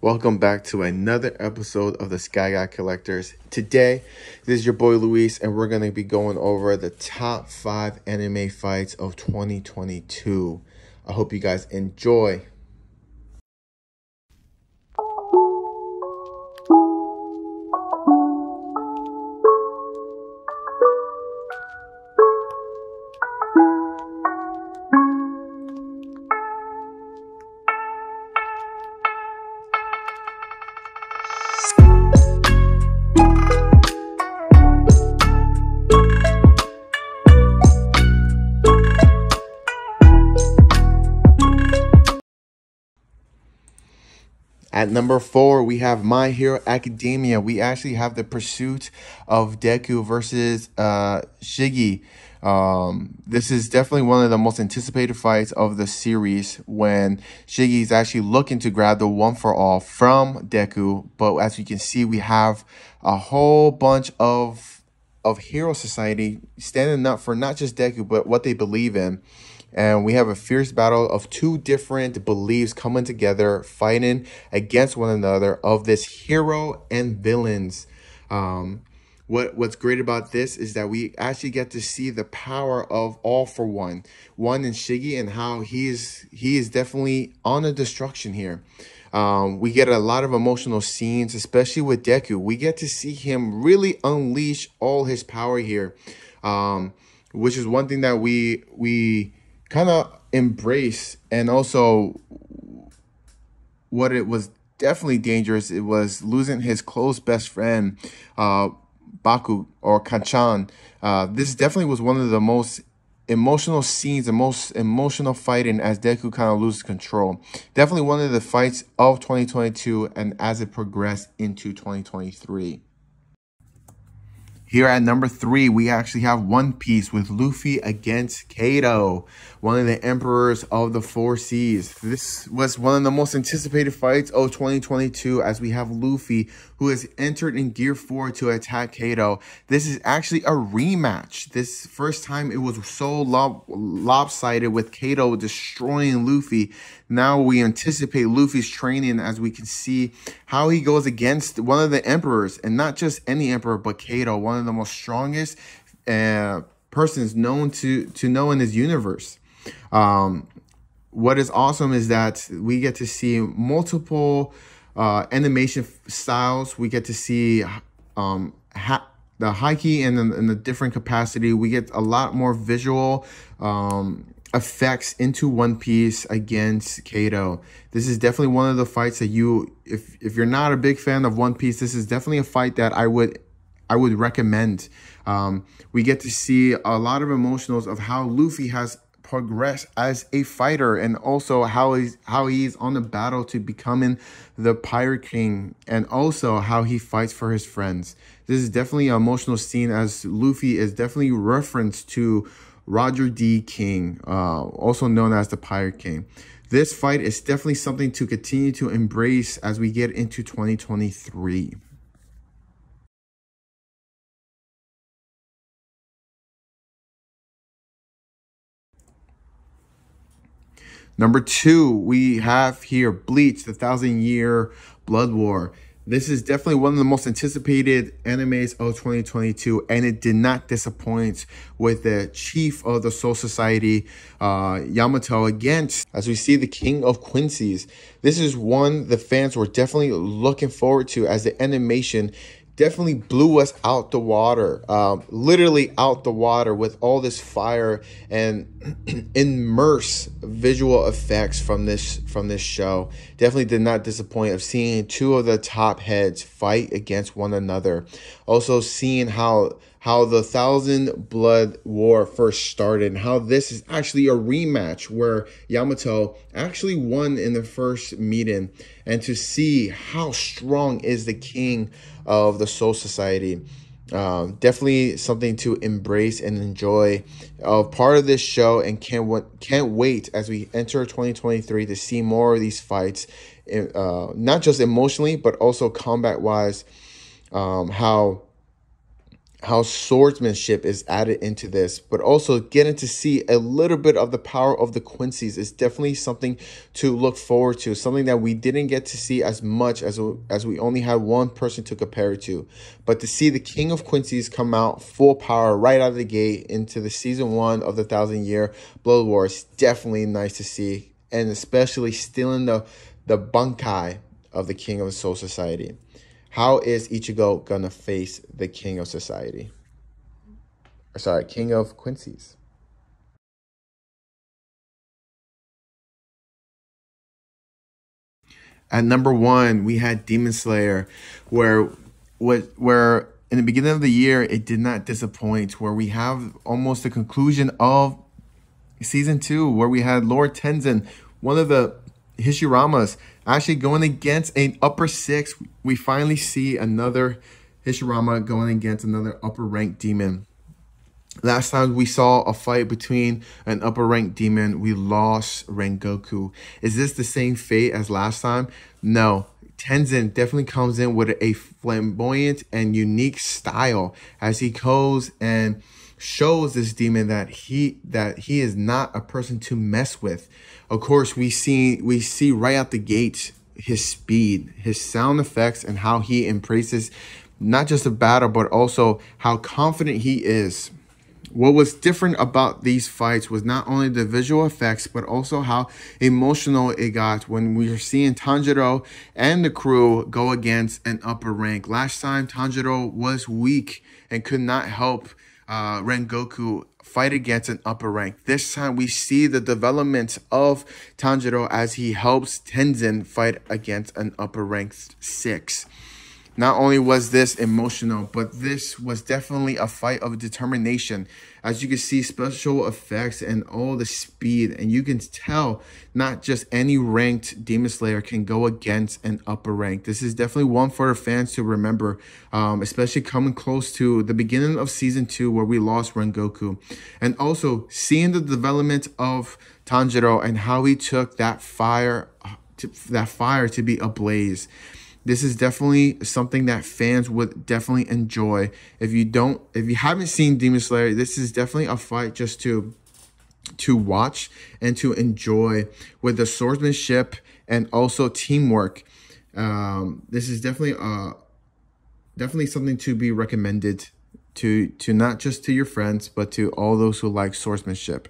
Welcome back to another episode of the Sky Guy Collectors. Today, this is your boy Luis, and we're going to be going over the top 5 anime fights of 2022. I hope you guys enjoy. At number 4, we have My Hero Academia. We actually have the pursuit of Deku versus Shiggy. This is definitely one of the most anticipated fights of the series when Shiggy is actually looking to grab the one-for-all from Deku. But as you can see, we have a whole bunch of Hero Society standing up for not just Deku, but what they believe in. And we have a fierce battle of 2 different beliefs coming together, fighting against one another of this hero and villains. What's great about this is that we actually get to see the power of All for One in Shiggy, and how he is definitely on a destruction here. We get a lot of emotional scenes, especially with Deku. We get to see him really unleash all his power here, which is one thing that we kind of embrace. And also, what it was definitely dangerous, it was losing his close best friend, Baku or Kanchan. This definitely was one of the most emotional scenes, the most emotional fighting as Deku kind of loses control. Definitely one of the fights of 2022 and as it progressed into 2023. Here at number 3, we actually have One Piece with Luffy against Kaido, one of the emperors of the 4 seas. This was one of the most anticipated fights of 2022 as we have Luffy, who has entered in Gear 4 to attack Kaido. This is actually a rematch. This first time it was so lopsided with Kaido destroying Luffy. Now we anticipate Luffy's training as we can see how he goes against one of the emperors, and not just any emperor, but Kaido, one of the most strongest persons known to know in this universe. What is awesome is that we get to see multiple animation styles. We get to see the haki in the different capacity. We get a lot more visual effects into One Piece against Kaido. This is definitely one of the fights that if you're not a big fan of One Piece, this is definitely a fight that I would recommend. We get to see a lot of emotionals of how Luffy has progressed as a fighter, and also how he's on the battle to becoming the Pirate King, and also how he fights for his friends. This is definitely an emotional scene, as Luffy is definitely referenced to Roger D. King, also known as the Pirate King. This fight is definitely something to continue to embrace as we get into 2023. Number 2, we have here Bleach, the 1,000-Year Blood War. This is definitely one of the most anticipated animes of 2022, and it did not disappoint with the chief of the Soul Society, Yamato, against, as we see, the King of Quincy's. This is one the fans were definitely looking forward to, as the animation definitely blew us out the water, literally out the water, with all this fire and immerse visual effects from this show. Definitely did not disappoint of seeing 2 of the top heads fight against one another. Also seeing how the 1,000 Blood War first started, and how this is actually a rematch where Yamato actually won in the first meeting, and to see how strong is the king of the Soul Society. Definitely something to embrace and enjoy, part of this show, and can't wait as we enter 2023 to see more of these fights, not just emotionally but also combat wise. How how swordsmanship is added into this, but also getting to see a little bit of the power of the Quincy's is definitely something to look forward to, something that we didn't get to see as much as we only had one person to compare it to. But to see the King of Quincy's come out full power right out of the gate into the season 1 of the 1,000-year Blood War is definitely nice to see, and especially stealing the Bunkai of the King of the Soul Society. How is Ichigo gonna face the King of Society? Or sorry, King of Quincy's. At number 1, we had Demon Slayer, where in the beginning of the year it did not disappoint. Where we have almost the conclusion of season 2, where we had Lord Tenzin, one of the Hishiramas, actually going against an upper 6. We finally see another Hishirama going against another upper ranked demon. Last time we saw a fight between an upper ranked demon, we lost Rengoku. Is this the same fate as last time? No. Tenzin definitely comes in with a flamboyant and unique style as he goes and shows this demon that he is not a person to mess with. Of course, we see right out the gate his speed, his sound effects, and how he embraces not just the battle, but also how confident he is. What was different about these fights was not only the visual effects, but also how emotional it got when we were seeing Tanjiro and the crew go against an upper rank. Last time, Tanjiro was weak and could not help Rengoku fight against an upper rank. This time, we see the development of Tanjiro as he helps Tenzin fight against an upper rank 6. Not only was this emotional, but this was definitely a fight of determination. As you can see, special effects and all the speed. And you can tell not just any ranked Demon Slayer can go against an upper rank. This is definitely one for the fans to remember, especially coming close to the beginning of season 2 where we lost Rengoku. And also seeing the development of Tanjiro and how he took that fire to be ablaze. This is definitely something that fans would definitely enjoy. If you haven't seen Demon Slayer, this is definitely a fight just to watch and to enjoy with the swordsmanship and also teamwork. This is definitely something to be recommended to not just to your friends, but to all those who like swordsmanship.